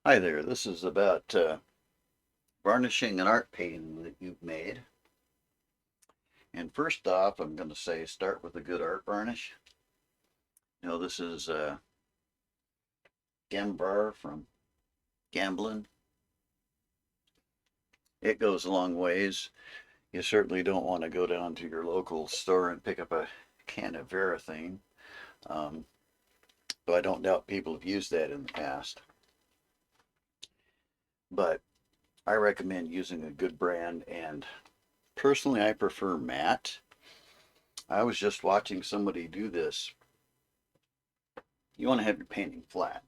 Hi there, this is about varnishing an art painting that you've made. And first off, I'm going to say start with a good art varnish. This is Gambar from Gamblin. It goes a long ways. You certainly don't want to go down to your local store and pick up a can of Varathane. Um, though I don't doubt people have used that in the past. But I recommend using a good brand, and personally I prefer matte. I was just watching somebody do this. You want to have your painting flat.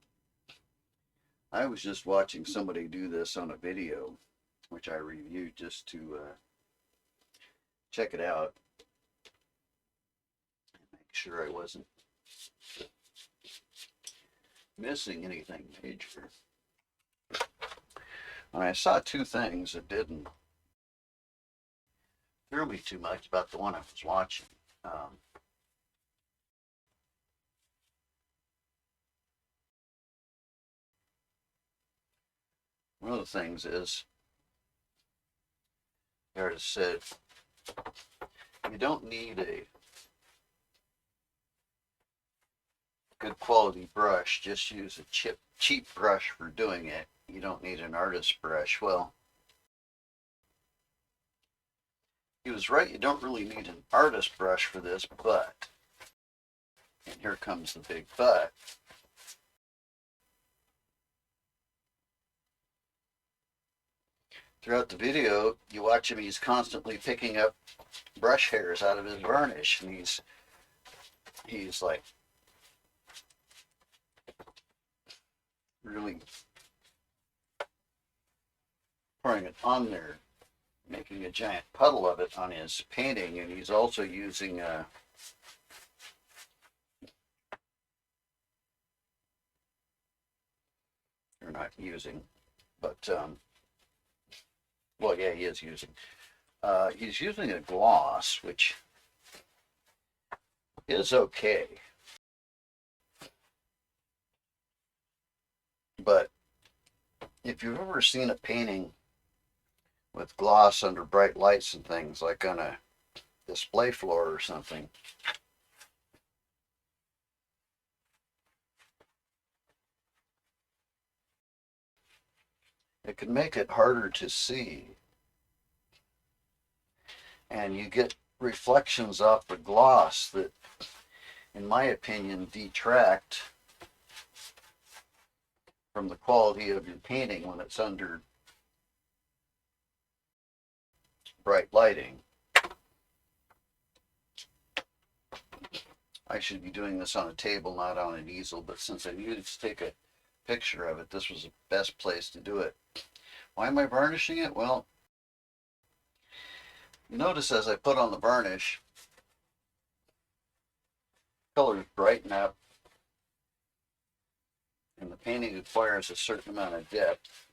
I was just watching somebody do this on a video, which I reviewed just to check it out and make sure I wasn't missing anything major. And I saw two things that didn't thrill me too much about the one I was watching. One of the things is, the artist said, you don't need a good quality brush, just use a cheap brush for doing it. You don't need an artist brush. Well, he was right, you don't really need an artist brush for this, but, and here comes the big but, throughout the video, you watch him, he's constantly picking up brush hairs out of his varnish, and he's like really pouring it on there, making a giant puddle of it on his painting. And he's also using or not using, but well, yeah, he is using. He's using a gloss, which is okay, but if you've ever seen a painting with gloss under bright lights and things, like on a display floor or something, it can make it harder to see, and you get reflections off the gloss that, in my opinion, detract from the quality of your painting when it's under bright lighting. I should be doing this on a table, not on an easel, but since I needed to take a picture of it, this was the best place to do it. Why am I varnishing it? Well, you notice as I put on the varnish, colors brighten up, and the painting acquires a certain amount of depth,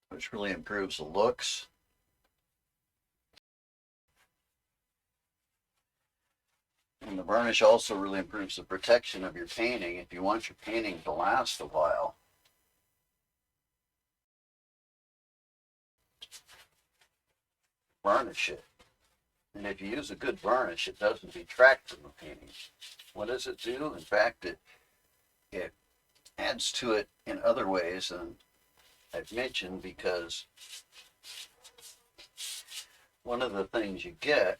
which really improves the looks. And the varnish also really improves the protection of your painting. If you want your painting to last a while, varnish it. And if you use a good varnish, it doesn't detract from the painting. What does it do? In fact, it adds to it in other ways than I've mentioned, because one of the things you get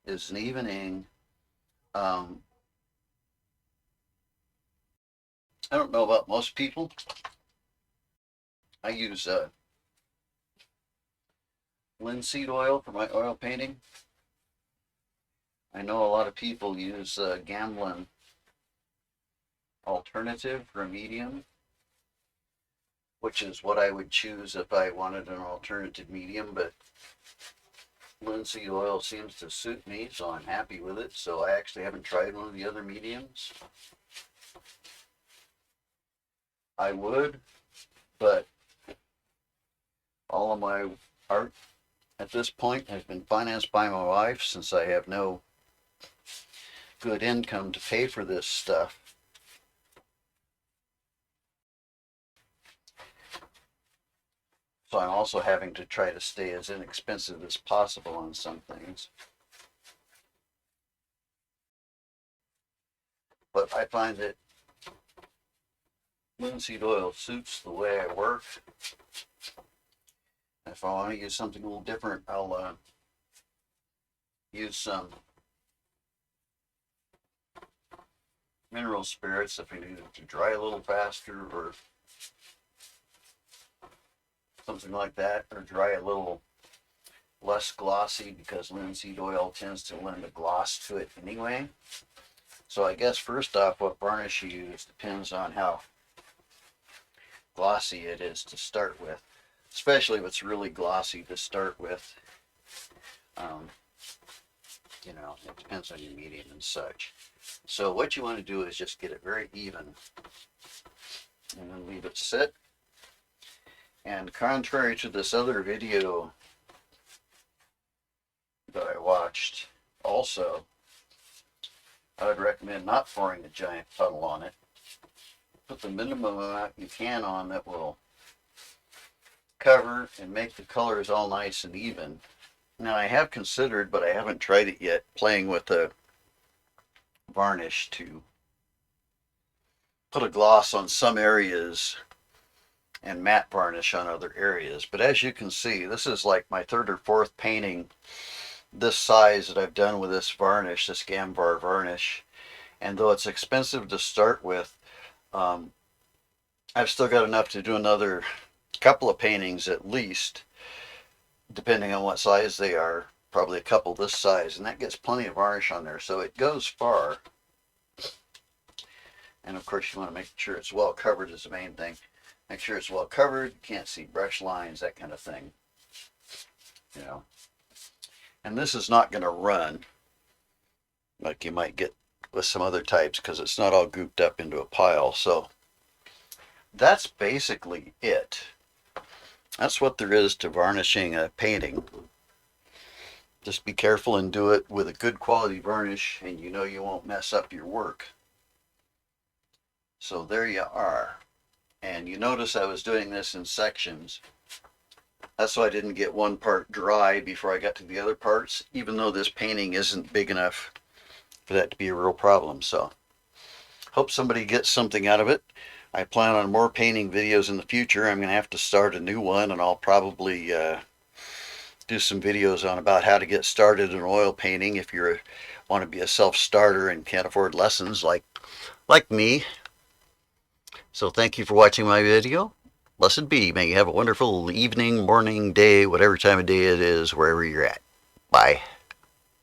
is an evening. I don't know about most people. I use linseed oil for my oil painting. I know a lot of people use Gamblin alternative for a medium, which is what I would choose if I wanted an alternative medium, but linseed oil seems to suit me, so I'm happy with it. So I actually haven't tried one of the other mediums. I would, but all of my art at this point has been financed by my wife since I have no good income to pay for this stuff. So I'm also having to try to stay as inexpensive as possible on some things. But I find that linseed oil suits the way I work. If I want to use something a little different, I'll use some mineral spirits if I need it to dry a little faster or something like that, or dry a little less glossy because linseed oil tends to lend a gloss to it anyway. So I guess first off, what varnish you use depends on how glossy it is to start with, especially if it's really glossy to start with. Um, it depends on your medium and such. So what you want to do is just get it very even and then leave it sit. And contrary to this other video that I watched, also, I would recommend not pouring a giant puddle on it. Put the minimum amount you can on that will cover and make the colors all nice and even. Now I have considered, but I haven't tried it yet, playing with a varnish to put a gloss on some areas and matte varnish on other areas. But as you can see, this is like my third or fourth painting this size that I've done with this varnish, this Gamvar varnish. And though it's expensive to start with, I've still got enough to do another couple of paintings at least, depending on what size they are, probably a couple this size, and that gets plenty of varnish on there, so it goes far. And of course you want to make sure it's well covered is the main thing. Make sure it's well covered, you can't see brush lines, that kind of thing. And this is not going to run like you might get with some other types because it's not all gooped up into a pile. So that's basically it. That's what there is to varnishing a painting. Just be careful and do it with a good quality varnish, and you know you won't mess up your work. So there you are. And you notice I was doing this in sections. That's why I didn't get one part dry before I got to the other parts, even though this painting isn't big enough for that to be a real problem. So hope somebody gets something out of it. I plan on more painting videos in the future. I'm going to have to start a new one, and I'll probably do some videos on about how to get started in oil painting if you want to be a self-starter and can't afford lessons like me. So thank you for watching my video. Blessed be. May you have a wonderful evening, morning, day, whatever time of day it is, wherever you're at. Bye.